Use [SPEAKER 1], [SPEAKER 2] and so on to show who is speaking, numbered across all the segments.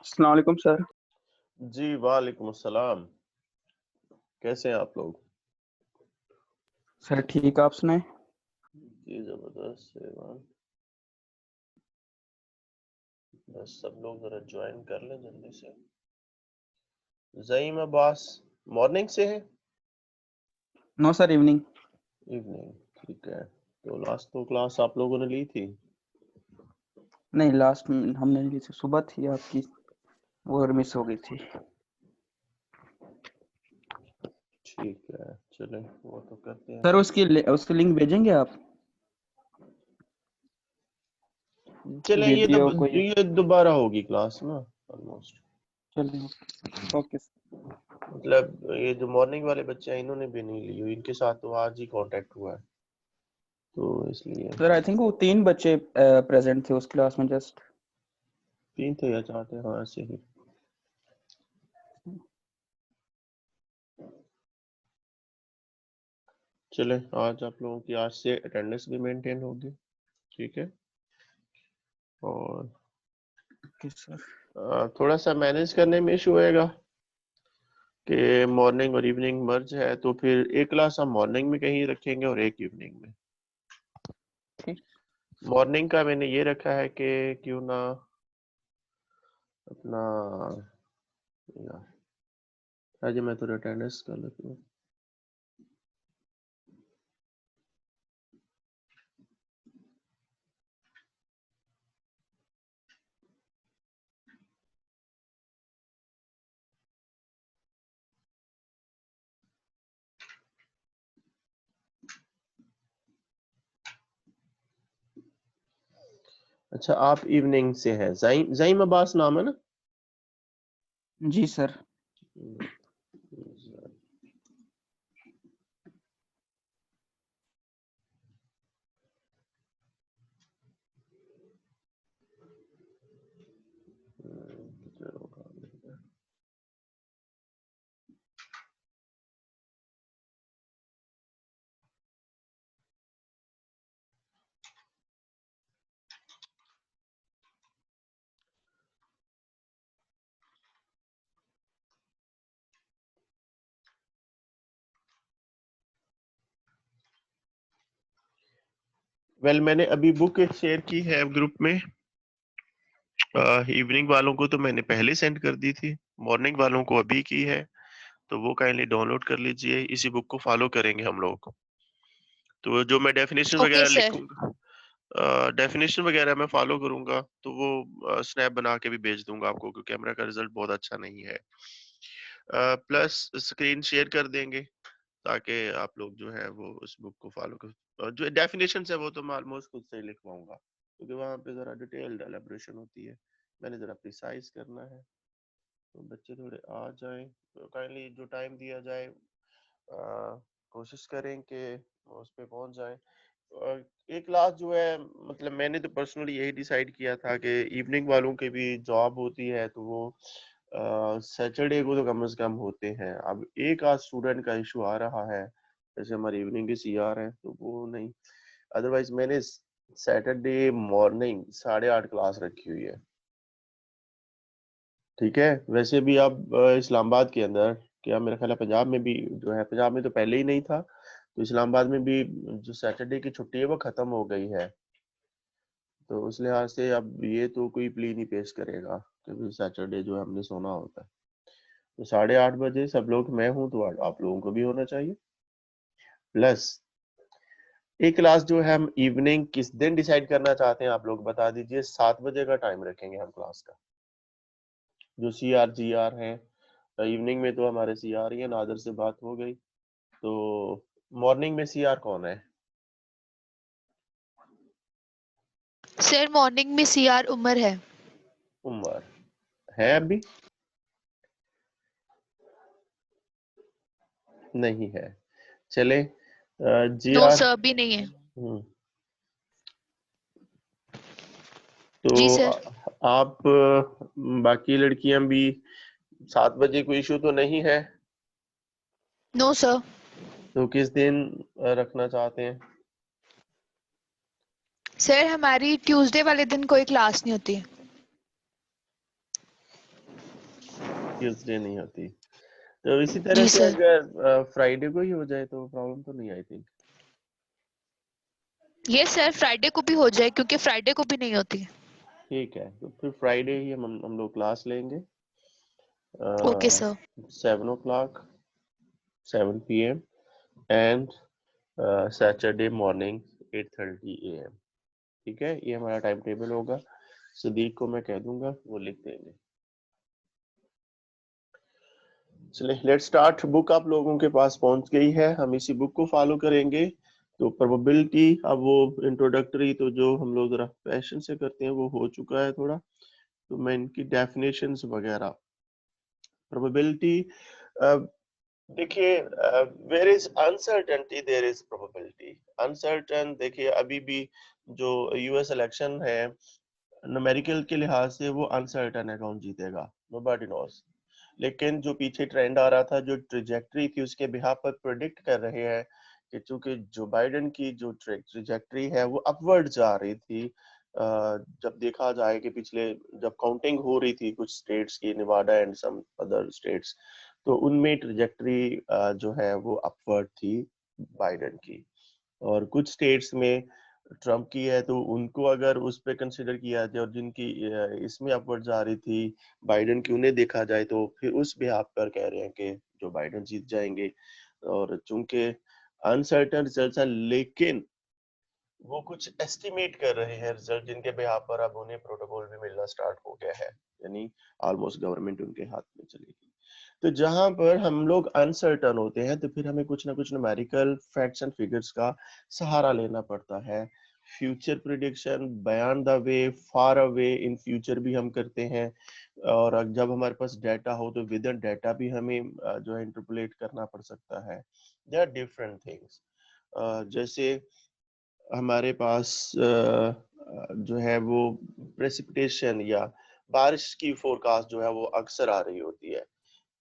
[SPEAKER 1] अस्सलाम वालेकुम सर।
[SPEAKER 2] जी वालेकुम अस्सलाम। कैसे हैं आप लोग?
[SPEAKER 1] सर ठीक, आप सुनाएं?
[SPEAKER 2] जी जबरदस्त सेवान। बस सब लोग जरा ज्वाइन कर लें जल्दी से। ज़ईम अब्बास मॉर्निंग से है?
[SPEAKER 1] No sir, evening.
[SPEAKER 2] इवनिंग, ठीक है। तो लास्ट तो क्लास आप लोगों ने ली थी?
[SPEAKER 1] नहीं, लास्ट हमने ली थी, सुबह थी आपकी, वो मिस हो गई थी।
[SPEAKER 2] ठीक है, चलें वो तो करते हैं।
[SPEAKER 1] सर उसकी लिंक भेजेंगे आप?
[SPEAKER 2] चलें
[SPEAKER 1] वीडियो को
[SPEAKER 2] ये दोबारा होगी क्लास ना ऑलमोस्ट।
[SPEAKER 1] चलिए, ओके सर।
[SPEAKER 2] मतलब ये जो मॉर्निंग वाले बच्चे हैं इन्होंने भी नहीं ली हुई, इनके साथ तो आज ही कांटेक्ट हुआ है, तो इसलिए।
[SPEAKER 1] सर आई थिंक वो 3 बच्चे प्रेजेंट थे उस क्लास में, जस्ट
[SPEAKER 2] 3 थे या 4 थे, हाँ ऐसे ही। चले आज आप लोगों की आज से अटेंडेंस भी मेंटेन होगी, ठीक है। और थोड़ा सा मैनेज करने में इशू होएगा कि मॉर्निंग और इवनिंग मर्ज है, तो फिर एक क्लास हम मॉर्निंग में कहीं रखेंगे और एक इवनिंग में। मॉर्निंग का मैंने ये रखा है कि क्यों ना अपना यार आज मैं तो अटेंडेंस कर लेता हूँ। अच्छा आप इवनिंग से है, ज़ईम अब्बास नाम है ना?
[SPEAKER 1] जी सर।
[SPEAKER 2] वेल मैंने अभी बुक शेयर की है ग्रुप में। इवनिंग वालों को तो मैंने पहले सेंड कर दी थी, मॉर्निंग वालों को अभी की है, तो वो काइंडली डाउनलोड कर लीजिए। इसी बुक को फॉलो करेंगे हम लोगों को। तो जो मैं डेफिनेशन
[SPEAKER 3] ओके
[SPEAKER 2] वगैरह
[SPEAKER 3] सर।
[SPEAKER 2] लिखूंगा, डेफिनेशन वगैरह मैं फॉलो करूंगा, तो वो स्नैप बना के भी भेज दूंगा आपको, क्योंकि कैमरा का रिजल्ट बहुत अच्छा नहीं है। प्लस स्क्रीन शेयर कर देंगे ताकि आप लोग जो है वो उस बुक को फॉलो कर। जो डेफिनेशन है वो तो मैं ऑलमोस्ट खुद से ही लिखवाऊंगा, क्योंकि वहां पे जरा डिटेल्ड एलेबोरेशन होती है, मैंने जरा प्रिसाइज करना है। तो बच्चे थोड़े आ जाएं, तो काइंडली जो टाइम दिया जाए कोशिश करें कि उस पे पहुंच जाएं। एक क्लास जो है, मतलब मैंने तो पर्सनली यही डिसाइड किया था कि इवनिंग वालों की भी जॉब होती है, तो वो सैटरडे को तो कम से कम होते हैं। अब एक आध स्टूडेंट का इशू आ रहा है, जैसे हमारी इवनिंग के सीआर हैं, तो वो नहीं, अदरवाइज मैंने सैटरडे मॉर्निंग 8:30 क्लास रखी हुई है। ठीक है, वैसे भी आप इस्लामाबाद के अंदर, क्या मेरा ख्याल है पंजाब में भी जो है, पंजाब में तो पहले ही नहीं था, तो इस्लामाबाद में भी जो सैटरडे की छुट्टी है वो खत्म हो गई है। तो उस लिहाज से अब ये तो कोई प्ली नहीं पेश करेगा कि सैटरडे जो है हमने सोना होता है। तो 8:30 बजे सब लोग, मैं हूँ तो आप लोगों को भी होना चाहिए। प्लस एक क्लास जो है हम इवनिंग किस दिन डिसाइड करना चाहते हैं, आप लोग बता दीजिए। 7 बजे का टाइम रखेंगे हम क्लास का। जो CR GR है, इवनिंग में तो हमारे CR ही है, नादर से बात हो गई। तो मॉर्निंग में CR कौन है?
[SPEAKER 3] सर मॉर्निंग में सीआर उमर है।
[SPEAKER 2] उमर है अभी? नहीं है, चले
[SPEAKER 3] नो
[SPEAKER 2] GR।
[SPEAKER 3] सर अभी नहीं है।
[SPEAKER 2] तो
[SPEAKER 3] जी सर।
[SPEAKER 2] आप बाकी लड़कियां भी 7 बजे, कोई इशू तो नहीं है?
[SPEAKER 3] No sir.
[SPEAKER 2] तो किस दिन रखना चाहते हैं?
[SPEAKER 3] सर हमारी ट्यूसडे वाले दिन कोई क्लास नहीं होती।
[SPEAKER 2] ट्यूसडे नहीं होती, तो इसी तरह
[SPEAKER 3] जी
[SPEAKER 2] से
[SPEAKER 3] सर।
[SPEAKER 2] अगर फ्राइडे को ही हो जाए तो प्रॉब्लम तो नहीं, आई थिंक।
[SPEAKER 3] ये सर फ्राइडे को भी हो जाए, क्योंकि फ्राइडे को भी नहीं होती।
[SPEAKER 2] ठीक है, तो फिर फ्राइडे ही हम लोग क्लास लेंगे।
[SPEAKER 3] Okay sir.
[SPEAKER 2] 7 o'clock, 7 PM, and Saturday morning 8:30 AM। ठीक है, ये हमारा टाइम टेबल होगा। सदीक को मैं कह दूंगा, वो लिख देंगे। चलिए लेट्स स्टार्ट। बुक आप लोगों के पास पहुंच गई है, हम इसी बुक को फॉलो करेंगे। तो प्रोबेबिलिटी, अब वो इंट्रोडक्टरी तो जो हम लोग जरा पैशन से करते हैं वो हो चुका है थोड़ा, तो मैं इनकी डेफिनेशंस वगैरह। प्रोबेबिलिटी, देखिए, where is uncertainty there is probability. Uncertain, देखिए अभी भी जो US इलेक्शन है, न्यूमेरिकल के लिहाज से वो अनसर्टन है कौन जीतेगा, नोबडी नोस। लेकिन जो पीछे ट्रेंड आ रहा था, जो ट्रिजेक्टरी थी, उसके बिहाफ पर प्रेडिक्ट कर रहे हैं कि चूंकि जो बाइडेन की जो ट्रिजेक्टरी है वो अपवर्ड जा रही थी। जब देखा जाए कि पिछले, जब काउंटिंग हो रही थी कुछ स्टेट्स की, निवाडा एंड सम अदर स्टेट्स, तो उनमें ट्रिजेक्टरी जो है वो अपवर्ड थी बाइडेन की। और कुछ स्टेट्स में ट्रम्प की है, तो उनको अगर उस पे कंसिडर किया जाए, और जिनकी इसमें अपवर्ड जा रही थी बाइडेन की, उन्हें देखा जाए, तो फिर उस बिहाफ पर कह रहे हैं कि जो बाइडेन जीत जाएंगे। और चूंकि अनसर्टन रिजल्ट है, लेकिन वो कुछ एस्टिमेट कर रहे हैं रिजल्ट, जिनके बिहाफ पर अब उन्हें प्रोटोकॉल भी मिलना स्टार्ट हो गया है, यानी ऑलमोस्ट गवर्नमेंट उनके हाथ में चलेगी। तो जहां पर हम लोग अनसर्टन होते हैं, तो फिर हमें कुछ ना कुछ न्यूमेरिकल फैक्ट्स एंड फिगर्स का सहारा लेना पड़ता है। फ्यूचर प्रिडिक्शन, बयान the way, far away in future भी हम करते हैं। और जब हमारे पास डाटा हो तो विद इन डाटा भी हमें जो है इंटरपोलेट करना पड़ सकता है। They are different things. जैसे हमारे पास जो है वो प्रेसिपिटेशन या बारिश की फोरकास्ट जो है वो अक्सर आ रही होती है।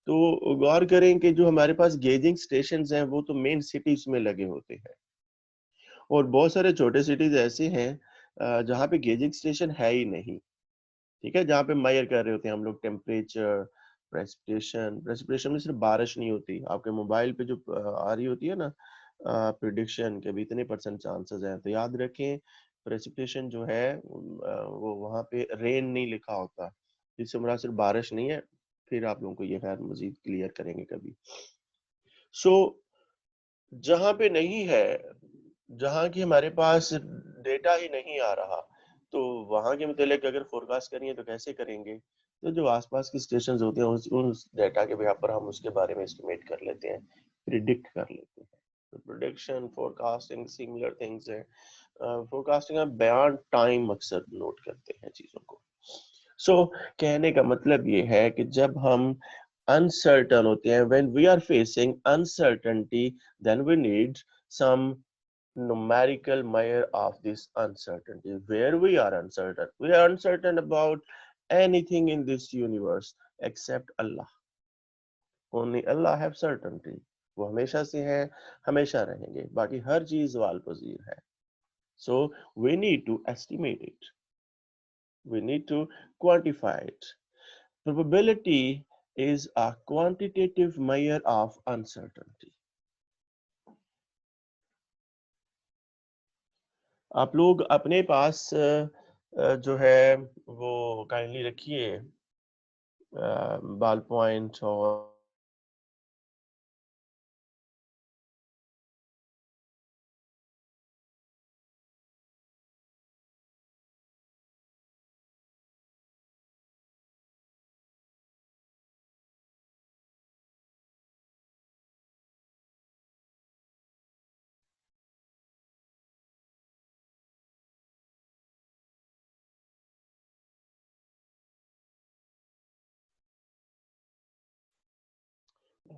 [SPEAKER 2] तो गौर करें कि जो हमारे पास गेजिंग स्टेशंस हैं वो तो मेन सिटीज में लगे होते हैं, और बहुत सारे छोटे सिटीज ऐसे हैं जहाँ पे गेजिंग स्टेशन है ही नहीं। ठीक है, जहाँ पे मेजर कर रहे होते हैं हम लोग टेम्परेचर, प्रेसिपिटेशन। प्रेसिपिटेशन में सिर्फ बारिश नहीं होती, आपके मोबाइल पे जो आ रही होती है ना प्रिडिक्शन के भी इतने परसेंट चांसेस हैं, तो याद रखें प्रेसिपिटेशन जो है वो वहाँ पे रेन नहीं लिखा होता, जिससे हमारा सिर्फ बारिश नहीं है। फिर आप लोगों को ये खैर मजीद क्लियर करेंगे कभी। सो जहाँ पे नहीं है जहाँ की हमारे पास डेटा ही नहीं आ रहा, तो वहाँ के मुतालिक अगर फोरकास्ट करनी है तो कैसे करेंगे? तो जो आसपास की स्टेशंस होते हैं उस डेटा के बिहाफ पर हम उसके बारे में एस्टिमेट कर लेते हैं, प्रिडिक्ट कर लेते हैं। तो प्रोडिक्शन, फोरकास्टिंग सिमिलर थिंग्स है। फोरकास्टिंग में बियॉन्ड टाइम अक्सर नोट करते हैं चीजों को। सो कहने का मतलब ये है कि जब हम अनसर्टन होते हैं, when we are facing uncertainty, then we need some numerical measure of this uncertainty. Where we are uncertain, we are uncertain about anything in this universe except Allah. Only Allah have certainty. वो हमेशा से है, हमेशा रहेंगे, बाकी हर चीज वाल पजीर है. So we need to estimate it, we need to quantify it. Probability is a quantitative measure of uncertainty. आप लोग अपने पास जो है वो काइंडली रखिए बॉल पॉइंट और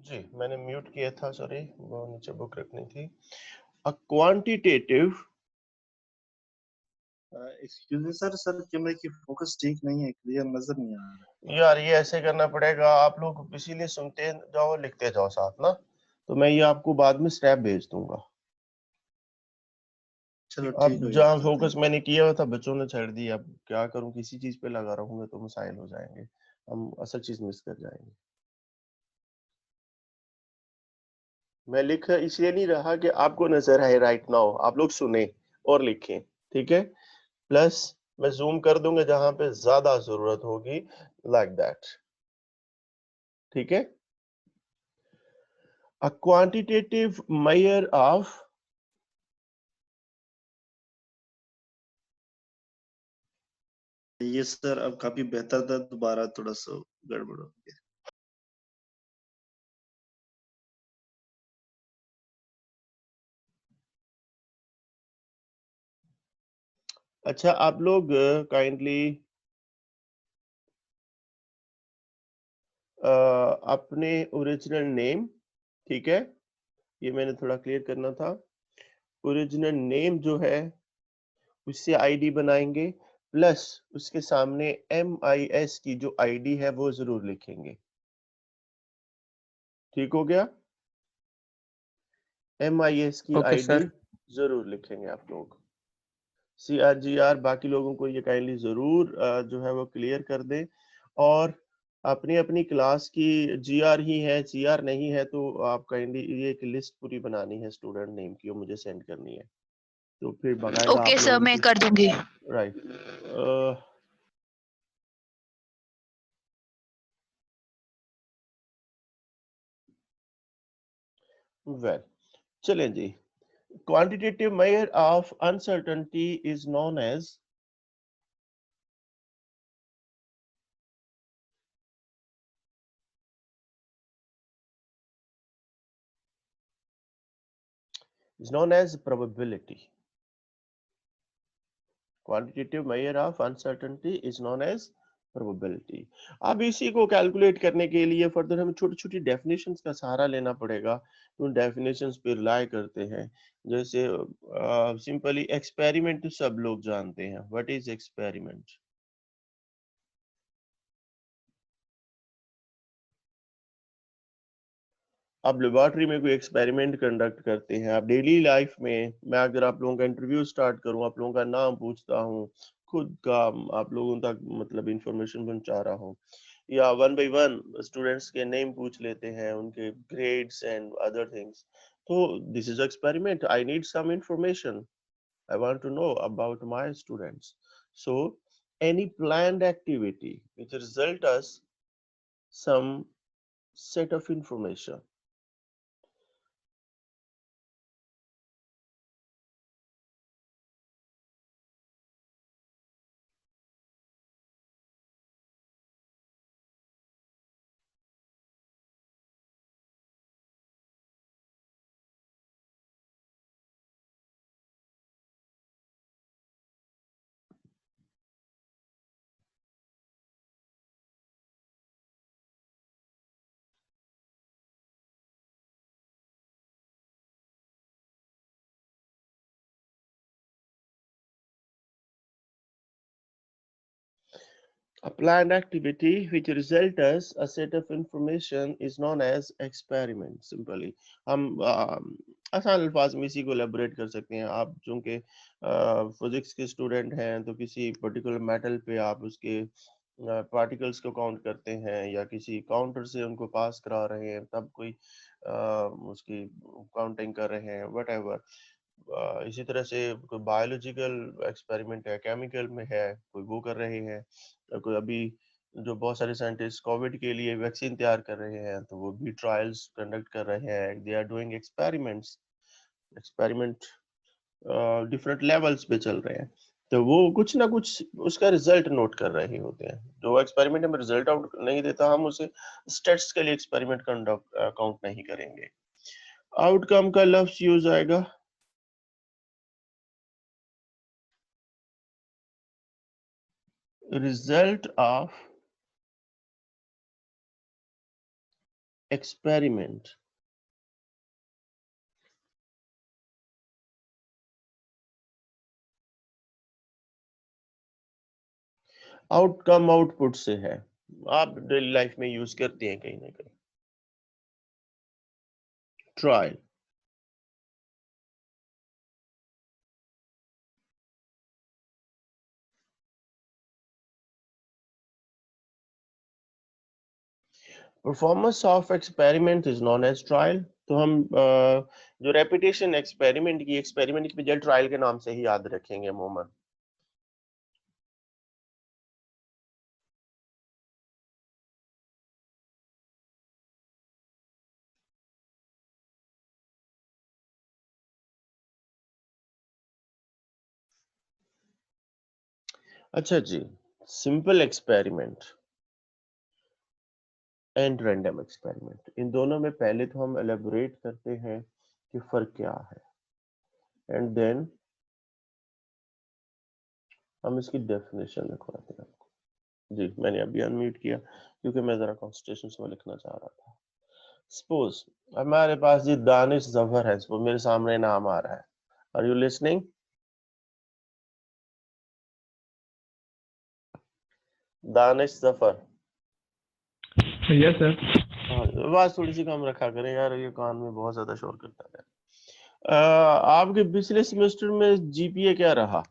[SPEAKER 2] जी मैंने म्यूट किया था, सॉरी, वो नीचे बुक रखनी थी. A quantitative,
[SPEAKER 4] excuse me sir, कैमरे की फोकस ठीक नहीं है, क्लियर नजर नहीं आ रहा.
[SPEAKER 2] यार ये ऐसे करना पड़ेगा, आप लोग इसीलिए सुनते जाओ लिखते जाओ साथ ना, तो मैं ये आपको बाद में स्नैप भेज दूंगा.
[SPEAKER 4] चलो
[SPEAKER 2] अब
[SPEAKER 4] ठीक हो गया
[SPEAKER 2] जहाँ
[SPEAKER 4] सर,
[SPEAKER 2] फोकस
[SPEAKER 4] थैंक
[SPEAKER 2] मैंने किया हुआ था बच्चों ने छेड़ दी, अब क्या करूं, किसी चीज पे लगा रहूंगा तो मसाइल हो जाएंगे, हम असल चीज मिस कर जाएंगे. मैं लिख इसलिए नहीं रहा कि आपको नजर आए राइट नाउ, आप लोग सुने और लिखें, ठीक है. प्लस मैं जूम कर दूंगा जहां पे ज्यादा जरूरत होगी, लाइक दैट, ठीक है. A quantitative measure of
[SPEAKER 4] you. ये सर अब काफी बेहतर था, दोबारा थोड़ा सा गड़बड़ हो गया.
[SPEAKER 2] अच्छा आप लोग काइंडली अपने ओरिजिनल नेम, ठीक है, ये मैंने थोड़ा क्लियर करना था. ओरिजिनल नेम जो है उससे आईडी बनाएंगे, प्लस उसके सामने MIS की जो आईडी है वो जरूर लिखेंगे. ठीक हो गया. MIS की
[SPEAKER 1] ओके
[SPEAKER 2] आईडी
[SPEAKER 1] सर.
[SPEAKER 2] जरूर लिखेंगे आप लोग. CRGR बाकी लोगों को ये काइंडली जरूर जो है वो क्लियर कर दें. और अपनी अपनी क्लास की GR ही है, CR नहीं है, तो आप काइंडली ये एक लिस्ट पूरी बनानी है स्टूडेंट नेम की, वो मुझे सेंड करनी है, तो फिर बकायदा
[SPEAKER 3] ओके
[SPEAKER 2] आप
[SPEAKER 3] सर,
[SPEAKER 2] लोगों
[SPEAKER 3] मैं
[SPEAKER 2] की.
[SPEAKER 3] कर दूंगी.
[SPEAKER 2] राइट. वेल, चलें जी. Quantitative measure of uncertainty is known as probability. Quantitative measure of uncertainty is known as probability. अब इसी को कैलकुलेट करने के लिए फर्दर हमें छोटी छोटी डेफिनेशंस का सहारा लेना पड़ेगा. उन डेफिनेशंस पे रिलाय करते हैं. जैसे सिंपली एक्सपेरिमेंट तो सब लोग जानते हैं. What is experiment? आप लेबोरेटरी में कोई एक्सपेरिमेंट कंडक्ट करते हैं, आप डेली लाइफ में, मैं अगर आप लोगों का इंटरव्यू स्टार्ट करूं, आप लोगों का नाम पूछता हूं, खुद का आप लोगों तक मतलब इंफॉर्मेशन पहुंचा रहा हूं, या वन बाय वन स्टूडेंट्स के नेम पूछ लेते हैं, उनके ग्रेड्स एंड अदर थिंग्स, तो this is experiment. I need some information, I want to know about my students. So any planned activity which result us some set of information. A planned activity which results as a set of information is known as experiment. Simply, हम आसान अल्फाज में इसी को elaborate कर सकते हैं. आप चूंकि फिजिक्स के स्टूडेंट हैं तो किसी पर्टिकुलर मेटल पे आप उसके पार्टिकल्स को काउंट करते हैं या किसी काउंटर से उनको पास करा रहे हैं, तब कोई उसकी काउंटिंग कर रहे हैं, व्हाटएवर. इसी तरह से कोई बायोलॉजिकल एक्सपेरिमेंट है, केमिकल में है, कोई वो कर रहे हैं, कोई अभी जो बहुत सारे साइंटिस्ट कोविड के लिए वैक्सीन तैयार कर रहे हैं तो वो भी ट्रायल्स कंडक्ट कर रहे हैं. They are doing experiments. Experiment different levels पे चल रहे हैं, तो वो कुछ ना कुछ उसका रिजल्ट नोट कर रहे होते हैं. जो एक्सपेरिमेंट में रिजल्ट आउट नहीं देता, हम उसे स्टेट्स के लिए एक्सपेरिमेंट काउंट नहीं करेंगे. आउटकम का लफ्ज यूज आएगा result of experiment. Outcome output से है, आप डेली लाइफ में यूज करते हैं कहीं ना कहीं. Trial. Performance of experiment is known as trial. तो हम जो रेपिटेशन एक्सपेरिमेंट की बजाय ट्रायल के नाम से ही याद रखेंगे अमूमन. अच्छा जी, simple experiment and random experiment, इन दोनों में पहले तो हम एलेबोरेट करते हैं कि फर्क क्या है, एंड देन हम इसकी डेफिनेशन लिखवाते हैं आपको. जी, मैंने अभी अनम्यूट किया क्योंकि मैं जरा कॉन्सेंट्रेशन से लिखना चाह रहा था. सपोज हमारे पास जी दानिश जफर है, वो मेरे सामने नाम आ रहा है. Are you listening? Danish Zafar.
[SPEAKER 5] Yes sir.
[SPEAKER 2] हाँ, आवाज थोड़ी सी कम रखा करें यार, ये कान में बहुत ज्यादा शोर करता है. आपके पिछले सेमेस्टर में जीपीए क्या रहा?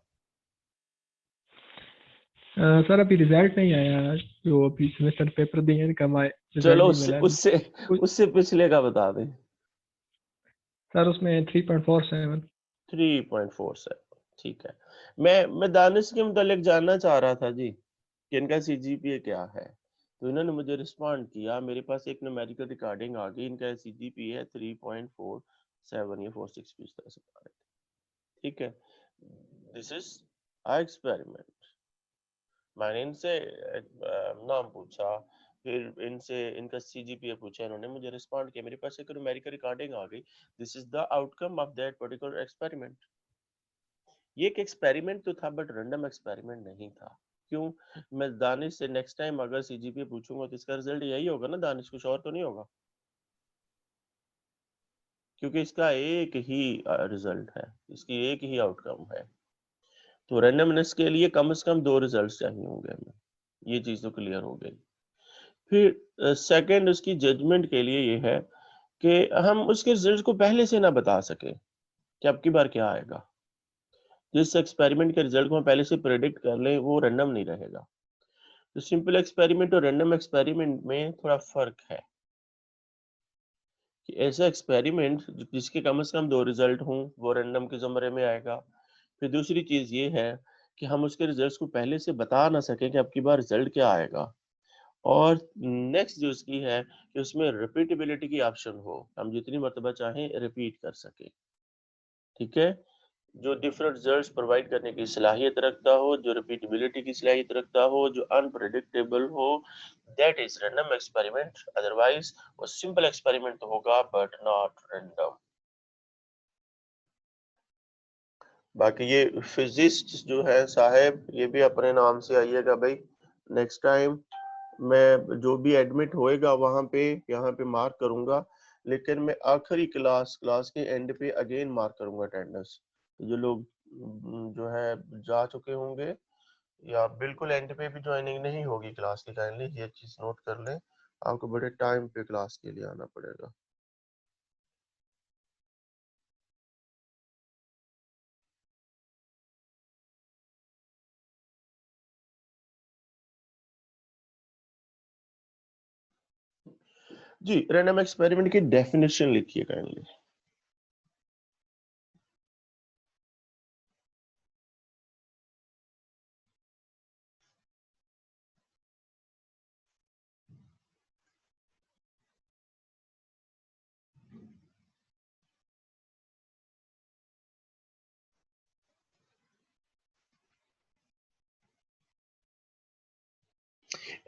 [SPEAKER 5] सर अभी रिजल्ट नहीं आया, जो अभी सेमेस्टर पेपर दिए हैं इनका रिजल्ट
[SPEAKER 2] चलो
[SPEAKER 5] नहीं मिला.
[SPEAKER 2] उससे पिछले का बता दें.
[SPEAKER 5] सर उसमें 3.47.
[SPEAKER 2] 3.47. ठीक है. मैं दानिश के मुतालिक जानना चाह रहा था जी कि इनका सीजीपीए क्या है, तो इन्होंने मुझे रिस्पॉन्ड किया. मेरे पास एक न्यूमेरिकल रिकॉर्डिंग आ गई, इनका सीजीपीए है 3.47 या 46 भी इस तरह से बता रहे थे. ठीक है. This is a experiment. मैंने इनसे नाम पूछा, फिर इनसे इनका सीजीपीए पूछा, इन्होंने मुझे रिस्पॉन्ड किया. मेरे पास एक न्यूमेरिकल रिकॉर्डिंग आ गई. This is the outcome of that particular experiment. ये एक एक्सपेरिमेंट तो था बट रैंडम एक्सपेरिमेंट नहीं था. क्यों? मैं दानिश से नेक्स्ट टाइम अगर सीजीपीए पूछूंगा तो इसका रिजल्ट यही होगा ना दानिश, कुछ और तो नहीं होगा, क्योंकि इसका एक ही रिजल्ट है, इसकी एक ही आउटकम है. तो रैंडमनेस के लिए कम से कम 2 रिजल्ट्स चाहिए होंगे हमें. ये चीज तो क्लियर हो गई. फिर सेकंड उसकी जजमेंट के लिए ये है कि हम उसके रिजल्ट को पहले से ना बता सके कि अब की बार क्या आएगा. जिस एक्सपेरिमेंट के रिजल्ट को हम पहले से प्रेडिक्ट कर लें वो रैंडम नहीं रहेगा. तो सिंपल एक्सपेरिमेंट और रैंडम एक्सपेरिमेंट में थोड़ा फर्क है कि ऐसा एक्सपेरिमेंट जिसके कम से कम 2 रिजल्ट हों वो रैंडम के ज़मरे में आएगा. फिर दूसरी चीज ये है कि हम उसके रिजल्ट्स को पहले से बता ना सकें कि अब की बार रिजल्ट क्या आएगा. और नेक्स्ट जो इसकी है कि उसमें रिपीटेबिलिटी की ऑप्शन हो, हम जितनी मर्तबा चाहें रिपीट कर सके. ठीक है. जो डिफरेंट रिजल्ट्स प्रोवाइड करने की सलाहियत रखता हो, जो रिपीटेबिलिटी की सलाहियत रखता हो, जो अनप्रेडिक्टेबल हो, that is random experiment. Otherwise वो सिंपल एक्सपेरिमेंट तो होगा बट नॉट रैंडम. बाकी ये फिजिस्ट जो है साहब, ये भी अपने नाम से आइएगा भाई. नेक्स्ट टाइम मैं जो भी एडमिट होएगा वहां पे यहाँ पे मार्क करूंगा, लेकिन मैं आखिरी क्लास के एंड पे अगेन मार्क करूंगा अटेंडेंस. जो लोग जो है जा चुके होंगे या बिल्कुल एंड पे भी ज्वाइनिंग नहीं होगी क्लास की, काइंडली ये चीज नोट कर लें, आपको बड़े टाइम पे क्लास के लिए आना पड़ेगा। जी, रैंडम एक्सपेरिमेंट की डेफिनेशन लिखिए kindly.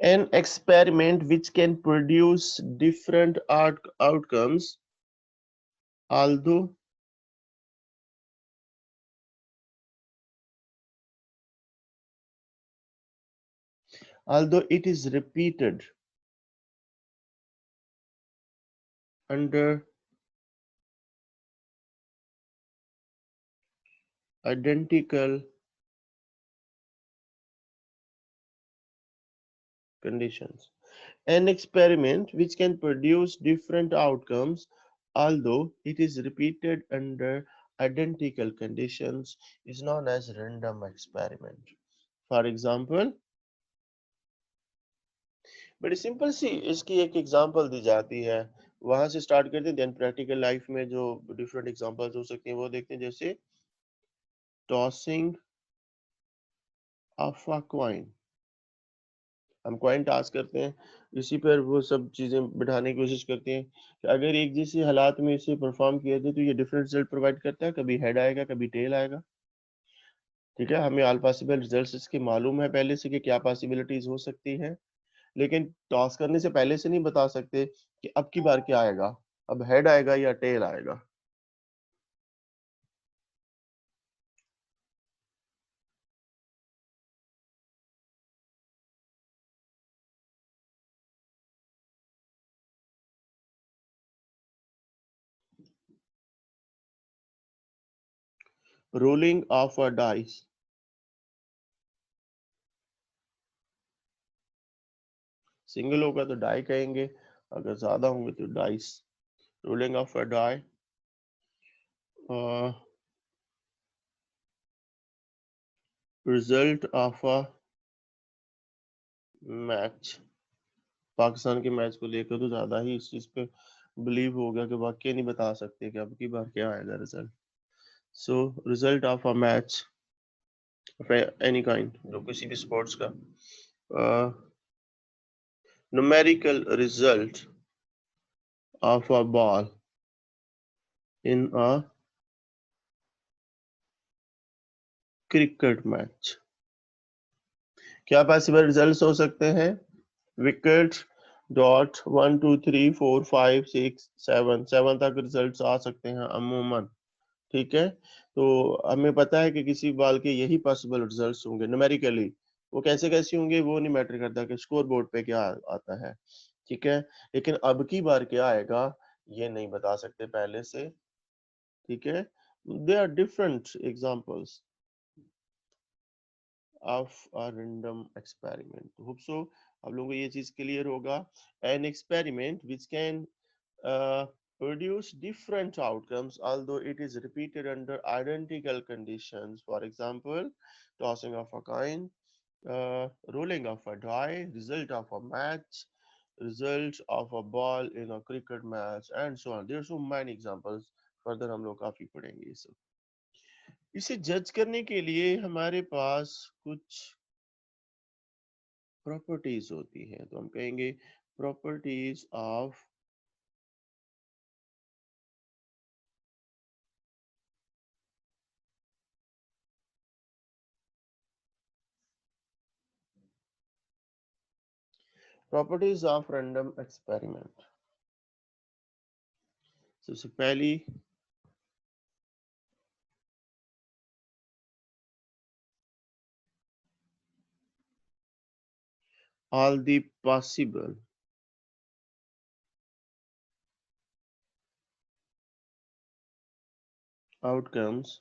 [SPEAKER 2] An experiment which can produce different outcomes, although it is repeated under identical conditions. An experiment which can produce different outcomes, although it is repeated under identical conditions, is known as random experiment. For example, बड़ी simple सी इसकी एक example दी जाती है, वहां से start करते हैं, then practical life में जो डिफरेंट एग्जांपल्स हो सकती हैं वो देखते हैं। जैसे टॉसिंग ऑफ अ कॉइन, हम कॉइन टॉस करते हैं, इसी पर वो सब चीजें बिठाने की कोशिश करते हैं कि अगर एक जैसे हालात में इसे परफॉर्म किया जाए तो ये डिफरेंट रिजल्ट प्रोवाइड करता है, कभी हेड आएगा कभी टेल आएगा। ठीक है, हमें ऑल पॉसिबल रिजल्ट्स इसके मालूम है पहले से कि क्या पॉसिबिलिटीज हो सकती हैं, लेकिन टॉस करने से पहले से नहीं बता सकते कि अब की बार क्या आएगा, अब हेड आएगा या टेल आएगा। Rolling of a dice, single होगा तो डाई कहेंगे, अगर ज्यादा होंगे तो dice. Rolling of a die, result of a match, Pakistan के मैच को लेकर तो ज्यादा ही इस चीज पे बिलीव हो गया कि वाकई नहीं बता सकते कि अब की बार क्या आएगा result. So result of a match of any kind, जो किसी भी स्पोर्ट्स का, numerical result of a ball in a cricket match. क्या पॉसिबल रिजल्ट्स हो सकते हैं? विकेट डॉट 1 2 3 4 5 6 7 तक रिजल्ट्स आ सकते हैं अमूमन। ठीक है, तो हमें पता है कि किसी बॉल के यही पॉसिबल रिजल्ट्स होंगे न्यूमेरिकली। वो कैसे कैसे होंगे वो नहीं मैटर करता कि स्कोर बोर्ड पे क्या आता है। ठीक है, लेकिन अब की बार क्या आएगा ये नहीं बता सकते पहले से। ठीक है, they are different examples of a random experiment. Hope so आप लोगों को ये चीज क्लियर होगा। An experiment which can produce different outcomes although it is repeated under identical conditions. For example, tossing of a coin, rolling of a die, result of a match, result of a ball in a cricket match, and so on. There are so many examples. Further हम लोग काफी पढ़ेंगे ये सब। इसे जज करने के लिए हमारे पास कुछ प्रॉपर्टीज होती हैं, तो हम कहेंगे प्रॉपर्टीज ऑफ रैंडम एक्सपेरिमेंट। सबसे पहली, all the possible outcomes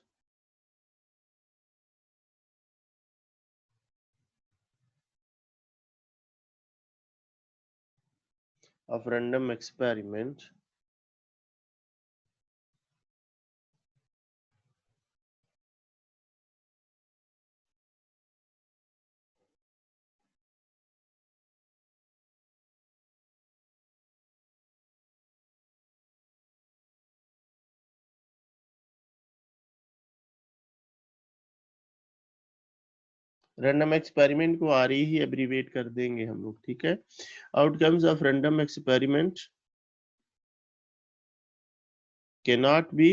[SPEAKER 2] of random experiment random experiment को आर ही एब्रीवेट कर देंगे हम लोग, ठीक है। Outcomes of random experiment cannot be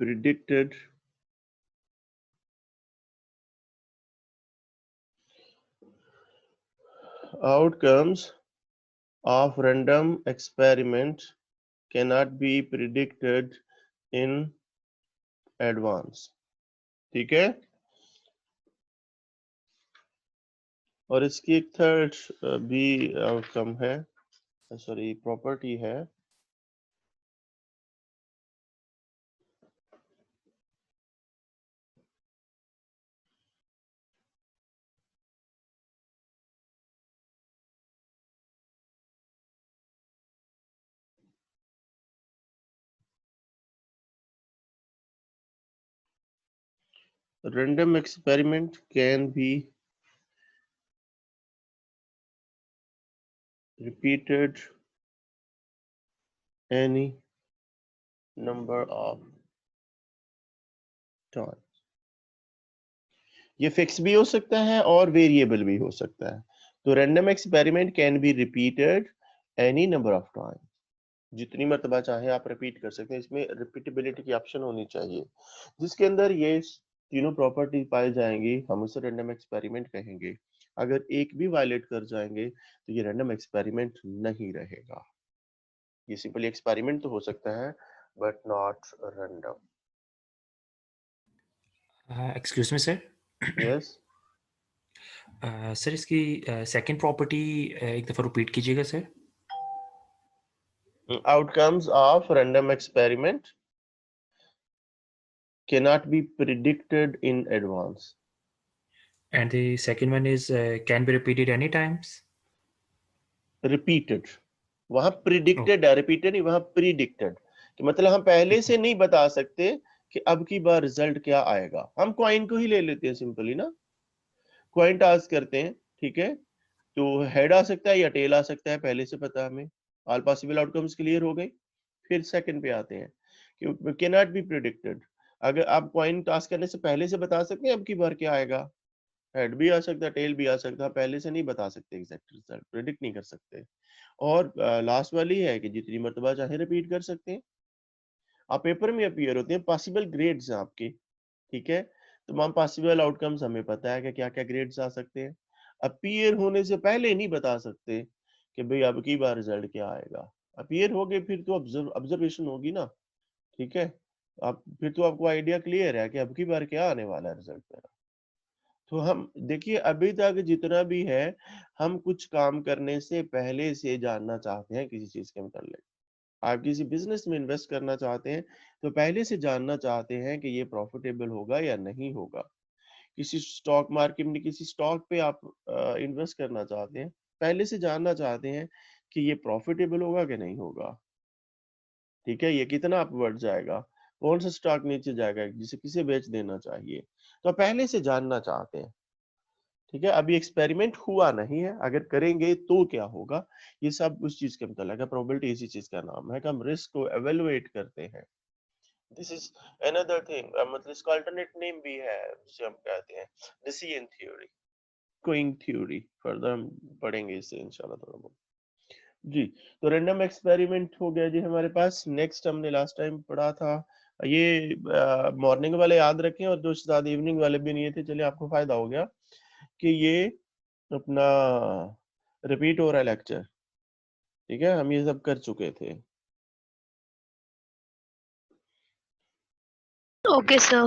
[SPEAKER 2] predicted outcomes of random experiment cannot be predicted in advance, ठीक है। और इसकी एक थर्ड भी आउटकम है, सॉरी प्रॉपर्टी है, random experiment can be repeated any number of times। ये फिक्स भी हो सकता है और वेरिएबल भी हो सकता है। तो random experiment can be repeated any number of time, जितनी मर्तबा चाहे आप रिपीट कर सकते हैं। इसमें रिपीटेबिलिटी की ऑप्शन होनी चाहिए, जिसके अंदर ये तीनों प्रॉपर्टी पाई जाएंगी, हम उसे रैंडम एक्सपेरिमेंट कहेंगे। अगर एक भी वायलेट कर जाएंगे तो ये रैंडम एक्सपेरिमेंट नहीं रहेगा। ये सिंपली एक्सपेरिमेंट तो हो सकता है but not random.
[SPEAKER 6] Excuse me sir.
[SPEAKER 2] Yes
[SPEAKER 6] sir इसकी सेकंड प्रॉपर्टी एक दफ़ा रिपीट कीजिएगा sir.
[SPEAKER 2] outcomes of random experiment cannot be predicted in advance.
[SPEAKER 6] And the second one is can be repeated any times.
[SPEAKER 2] Repeated, वहां predicted है, repeated नहीं, वहां predicted कि मतलब हम पहले से नहीं बता सकते कि अब की बार रिजल्ट क्या आएगा। हम क्वाइन को ही ले लेते हैं सिंपली ना, क्वाइन टास्क करते हैं, ठीक है। तो हेड आ सकता है या टेल आ सकता है, पहले से पता हमें। ऑल पॉसिबल आउटकम्स क्लियर हो गई। फिर सेकंड पे आते हैं कि कैन नॉट बी प्रिडिक्टेड। अगर आप कॉइन टास्क करने से पहले से बता सकते हैं अब की बार क्या आएगा, हेड भी आ सकता है, टेल भी आ सकता है, पहले से नहीं बता सकते, एग्जैक्ट रिजल्ट प्रिडिक्ट नहीं कर सकते। और लास्ट वाली है कि जितनी मर्तबा चाहे रिपीट कर सकते हैं। आप पेपर में अपीयर होते हैं, पॉसिबल ग्रेड्स हैं आपके, ठीक है। तमाम पॉसिबल आउटकम्स हमें पता है कि क्या क्या ग्रेड्स आ सकते हैं। अपीयर होने से पहले नहीं बता सकते कि भाई अब की बार रिजल्ट क्या आएगा। अपीयर हो गए फिर तो ऑब्जर्वेशन होगी ना, ठीक है। आप फिर तो आपको आइडिया क्लियर है कि अब की बार क्या आने वाला है रिजल्ट मेरा। तो हम देखिए अभी तक जितना भी है, हम कुछ काम करने से पहले से जानना चाहते हैं किसी चीज के मतलब। आप किसी बिजनेस में इन्वेस्ट करना चाहते हैं तो पहले से जानना चाहते हैं कि ये प्रॉफिटेबल होगा या नहीं होगा। किसी स्टॉक मार्केट में किसी स्टॉक पे आप इन्वेस्ट करना चाहते हैं, पहले से जानना चाहते हैं कि ये प्रॉफिटेबल होगा कि नहीं होगा, ठीक है। ये कितना अप बढ़ जाएगा, कौन सा स्टॉक नीचे जाएगा, जिसे किसे बेच देना चाहिए, तो पहले से जानना चाहते हैं, ठीक है। अभी एक्सपेरिमेंट हुआ नहीं है, अगर करेंगे तो क्या होगा, ये सब उस चीज के मतलब है। प्रोबेबिलिटी इसी चीज का नाम है कि हम रिस्क को एवेलुएट करते हैं। दिस इज अनदर थिंग, मतलब इसका अल्टरनेट नेम भी है जिसे हम कहते हैं decision theory, going theory. Further हम पढ़ेंगे इसे इंशाल्लाह थोड़ा बहुत जी। तो रैंडम एक्सपेरिमेंट हो गया जी हमारे पास। नेक्स्ट हमने लास्ट टाइम पढ़ा था, ये मॉर्निंग वाले याद रखें और जो साथ इवनिंग वाले भी नहीं थे, चलिए आपको फायदा हो गया कि ये अपना रिपीट हो रहा है लेक्चर, ठीक है। हम ये सब कर चुके थे।
[SPEAKER 3] Okay, sir.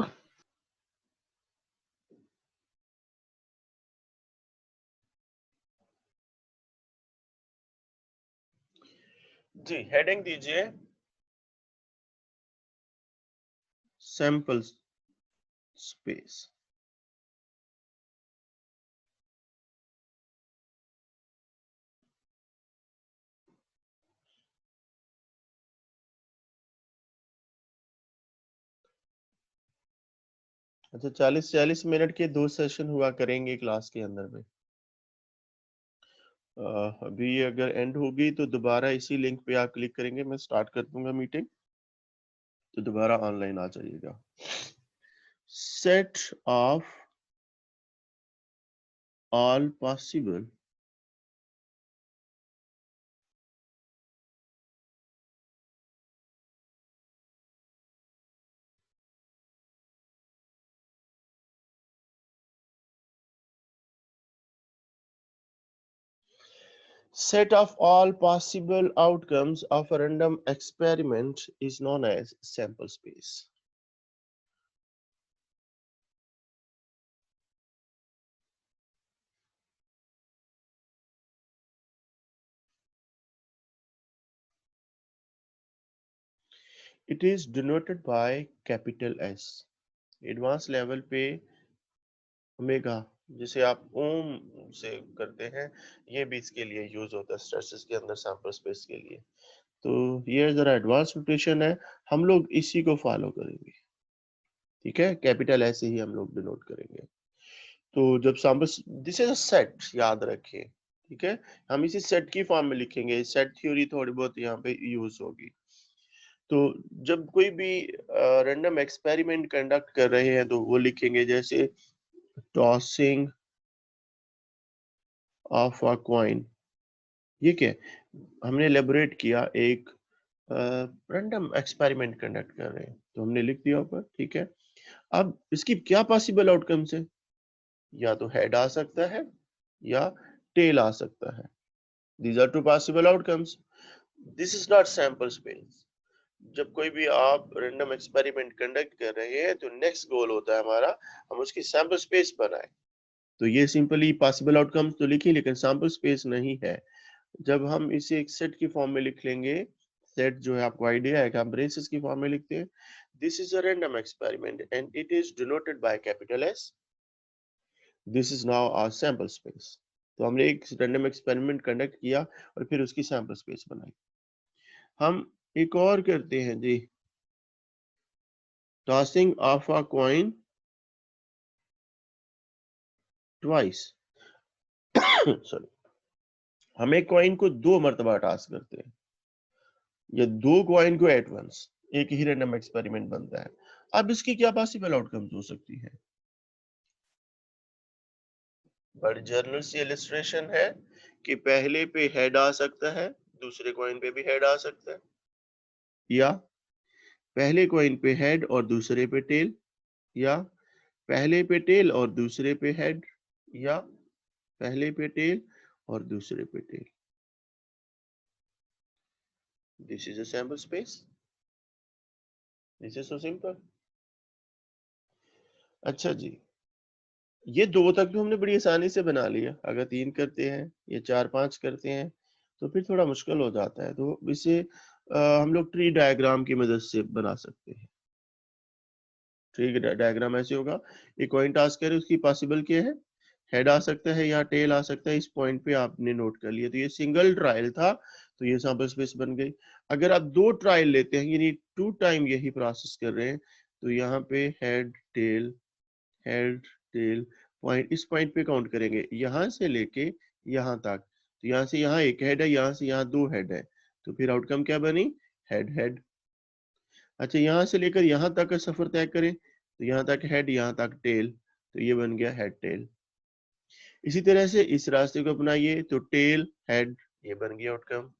[SPEAKER 2] जी हेडिंग दीजिए सैंपल स्पेस। अच्छा 40 मिनट के 2 सेशन हुआ करेंगे क्लास के अंदर में। अभी अगर एंड होगी तो दोबारा इसी लिंक पे आप क्लिक करेंगे, मैं स्टार्ट कर दूंगा मीटिंग, तो दोबारा ऑनलाइन आ जाइएगा। Set of all possible set of all possible outcomes of a random experiment is known as sample space. It is denoted by capital S. Advance level पे ओमेगा, जिसे आप ओम से करते हैं, ये भी इसके लिए यूज होता है स्ट्रेसेस के अंदर सैंपल स्पेस के लिए। तो ये जरा एडवांस नोटेशन है, हम लोग इसी को फॉलो करेंगे, ठीक है। कैपिटल ऐसे ही हम लोग डिनोट करेंगे। तो जब sample, this is a set, याद रखिए, ठीक है। हम इसी सेट की फॉर्म में लिखेंगे, सेट थ्योरी थोड़ी बहुत यहाँ पे यूज होगी। तो जब कोई भी रैंडम एक्सपेरिमेंट कंडक्ट कर रहे हैं तो वो लिखेंगे जैसे टॉसिंग ऑफ अ कॉइन। ये क्या, हमने एलेबोरेट किया, एक रैंडम एक्सपेरिमेंट कंडक्ट कर रहे हैं, तो हमने लिख दिया ऊपर, ठीक है। अब इसकी क्या पॉसिबल आउटकम्स है, या तो हेड आ सकता है या टेल आ सकता है। These are two possible outcomes. This is not sample space. जब कोई भी आप रैंडम एक्सपेरिमेंट कंडक्ट कर रहे हैं तो नेक्स्ट गोल होता है हमारा, हम उसकी सैंपल स्पेस बनाएं। तो ये सिंपली पॉसिबल आउटकम्स तो लिखी, लेकिन सैंपल स्पेस नहीं है। जब हम इसे एक सेट की फॉर्म में लिख लेंगे, सेट जो है आपको आइडिया है कि हम ब्रेसेस की फॉर्म में लिखते हैं, this is a random experiment and it is denoted by capital S, this is now our sample space. तो हमने एक रैंडम एक्सपेरिमेंट कंडक्ट किया और फिर उसकी सैंपल स्पेस बनाई। हम एक और करते हैं जी, tossing of a coin twice. Sorry, हम एक कॉइन को 2 मरतबा टॉस करते हैं, या 2 कॉइन को एट वंस, एक ही रैंडम एक्सपेरिमेंट बनता है। अब इसकी क्या पॉसिबल आउटकम्स हो सकती है, बड़ी जनरल सी इलस्ट्रेशन है कि पहले पे हेड आ सकता है, दूसरे कॉइन पे भी हेड आ सकता है, या पहले कॉइन पे हेड और दूसरे पे टेल, या पहले पे टेल और दूसरे पे हेड, या पहले पे टेल और दूसरे पे tail. This is a sample space, this is so simple. अच्छा जी, ये 2 तक तो हमने बड़ी आसानी से बना लिया। अगर 3 करते हैं या 4-5 करते हैं तो फिर थोड़ा मुश्किल हो जाता है। तो इसे हम लोग ट्री डायग्राम की मदद से बना सकते हैं। ट्री डायग्राम ऐसे होगा, एक कॉइन टॉस करे, उसकी पॉसिबल क्या है, हेड आ सकता है या टेल आ सकता है। इस पॉइंट पे आपने नोट कर लिया। तो ये सिंगल ट्रायल था, तो ये सैंपल स्पेस बन गई। अगर आप 2 ट्रायल लेते हैं, यानी 2 टाइम यही प्रोसेस कर रहे हैं, तो यहाँ पे हेड टेल पॉइंट, इस पॉइंट पे काउंट करेंगे, यहाँ से लेके यहाँ तक। तो यहाँ से यहाँ एक हेड है, यहाँ से यहाँ 2 हेड है, तो फिर आउटकम क्या बनी, हेड हेड। अच्छा, यहाँ से लेकर यहाँ तक का सफर तय करें, तो यहाँ तक हेड, यहाँ तक टेल, तो ये बन गया हेड टेल। इसी तरह से इस रास्ते को अपनाइए, तो टेल हेड, ये बन गया आउटकम,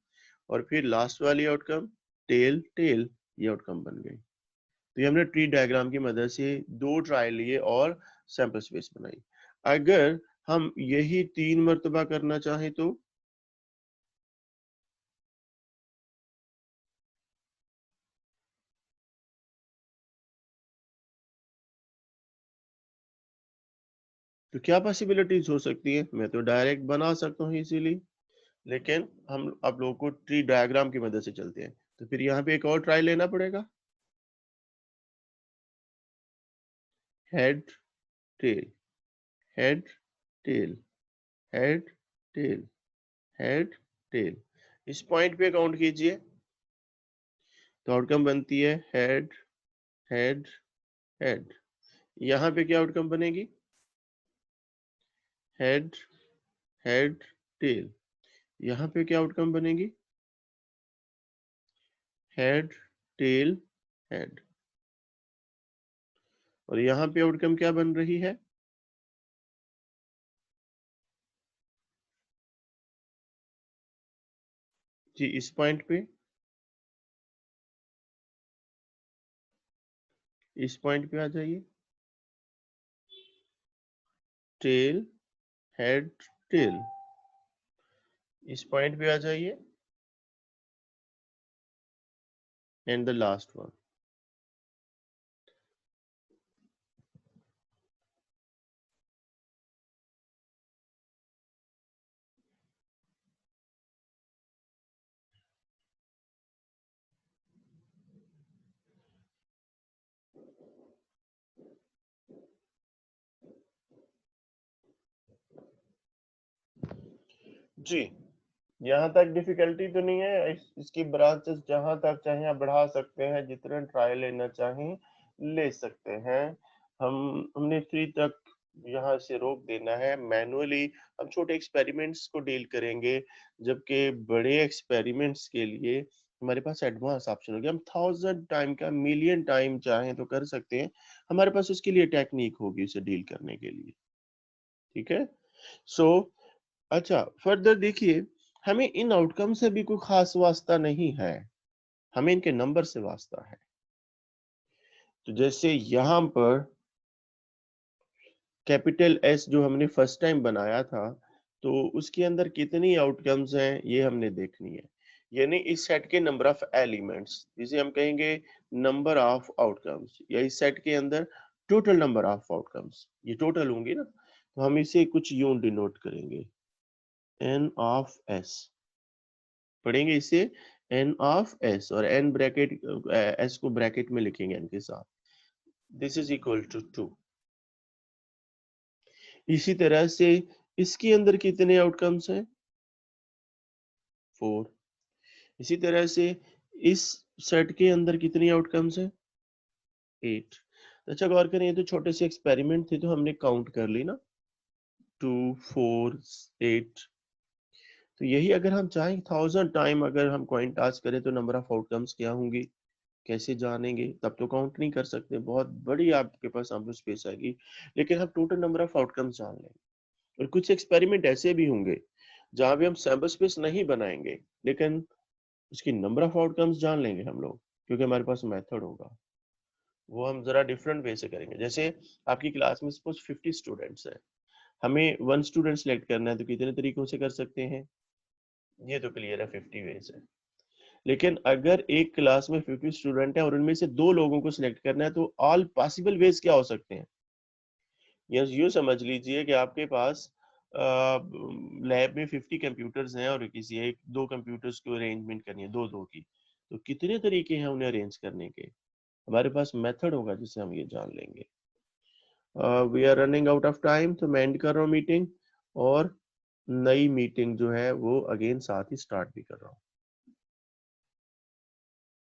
[SPEAKER 2] और फिर लास्ट वाली आउटकम टेल टेल, ये आउटकम बन गई। तो ये हमने ट्री डायग्राम की मदद से 2 ट्रायल लिए और सैंपल स्पेस बनाई। अगर हम यही 3 मरतबा करना चाहें तो क्या पॉसिबिलिटीज हो सकती है। मैं तो डायरेक्ट बना सकता हूँ इजीली, लेकिन हम आप लोगों को ट्री डायग्राम की मदद से चलते हैं। तो फिर यहाँ पे एक और ट्रायल लेना पड़ेगा, head tail head tail head tail head tail. इस पॉइंट पे काउंट कीजिए, तो आउटकम बनती है हेड हेड हेड। यहाँ पे क्या आउटकम बनेगी? Head head tail. यहाँ पे क्या आउटकम बनेगी? Head tail head. और यहाँ पे आउटकम क्या बन रही है? जी इस पॉइंट पे, इस पॉइंट पे आ जाइए, टेल हेड टेल। इस पॉइंट पे आ जाइए, एंड द लास्ट वन। जी यहाँ तक डिफिकल्टी तो नहीं है। इसकी ब्रांचेस जहां तक चाहे आप बढ़ा सकते हैं, जितना ट्रायल लेना चाहें ले सकते हैं। हमने 3 तक यहाँ से रोक देना है। मैनुअली हम छोटे एक्सपेरिमेंट्स को डील करेंगे, जबकि बड़े एक्सपेरिमेंट्स के लिए हमारे पास एडवांस ऑप्शन हो गया। हम 1000 टाइम का मिलियन टाइम चाहें तो कर सकते हैं, हमारे पास उसके लिए टेक्निक होगी उसे डील करने के लिए। ठीक है, सो अच्छा फर्दर देखिए, हमें इन आउटकम से भी कोई खास वास्ता नहीं है, हमें इनके नंबर से वास्ता है। तो जैसे यहां पर कैपिटल एस जो हमने फर्स्ट टाइम बनाया था, तो उसके अंदर कितनी आउटकम्स हैं ये हमने देखनी है। यानी इस सेट के नंबर ऑफ एलिमेंट्स, जिसे हम कहेंगे नंबर ऑफ आउटकम्स, या इस सेट के अंदर टोटल नंबर ऑफ आउटकम्स, ये टोटल होंगे ना, तो हम इसे कुछ यूं डिनोट करेंगे, n ऑफ s पढ़ेंगे इसे n ऑफ s, और n ब्रैकेट s को ब्रैकेट में लिखेंगे n के साथ, दिस इज इक्वल टू 2। इसी तरह से इसके अंदर कितने आउटकम्स हैं? 4। इसी तरह से इस सेट के अंदर कितनी आउटकम्स हैं? 8। अच्छा गौर करें, ये तो छोटे से एक्सपेरिमेंट थे तो हमने काउंट कर ली ना, 2 4 8। तो यही अगर हम चाहें 1000 टाइम अगर हम कॉइन टॉस करें तो नंबर ऑफ आउटकम्स क्या होंगे, कैसे जानेंगे? तब तो काउंट नहीं कर सकते, बहुत बड़ी आपके पास सैंपल स्पेस आएगी, लेकिन हम टोटल नंबर ऑफ आउटकम्स जान लेंगे। और कुछ एक्सपेरिमेंट ऐसे भी होंगे जहां भी हम सैंपल स्पेस नहीं बनाएंगे, लेकिन उसकी नंबर ऑफ आउटकम्स जान लेंगे हम लोग, क्योंकि हमारे पास मेथड होगा। वो हम जरा डिफरेंट वे से करेंगे। जैसे आपकी क्लास में सपोज 50 स्टूडेंट्स है, हमें 1 स्टूडेंट सेलेक्ट करना है, तो कितने तरीकों से कर सकते हैं? ये तो क्लियर है, 50 वेज है। लेकिन अगर एक क्लास में 50 स्टूडेंट है और उनमें से 2 लोगों को सिलेक्ट करना है, तो ऑल पॉसिबल वेज क्या हो सकते हैं? यस, यूँ समझ लीजिए कि आपके पास लैब में 50 कंप्यूटर्स हैं और किसी एक 2 कंप्यूटर्स को अरेंजमेंट करनी है, 2-2 की, तो कितने तरीके हैं उन्हें अरेंज करने के? हमारे पास मेथड होगा जिससे हम ये जान लेंगे। We are running out of time, तो मैं एंड कर रहा हूँ मीटिंग, और नई मीटिंग जो है वो अगेन साथ ही स्टार्ट भी कर रहा हूँ।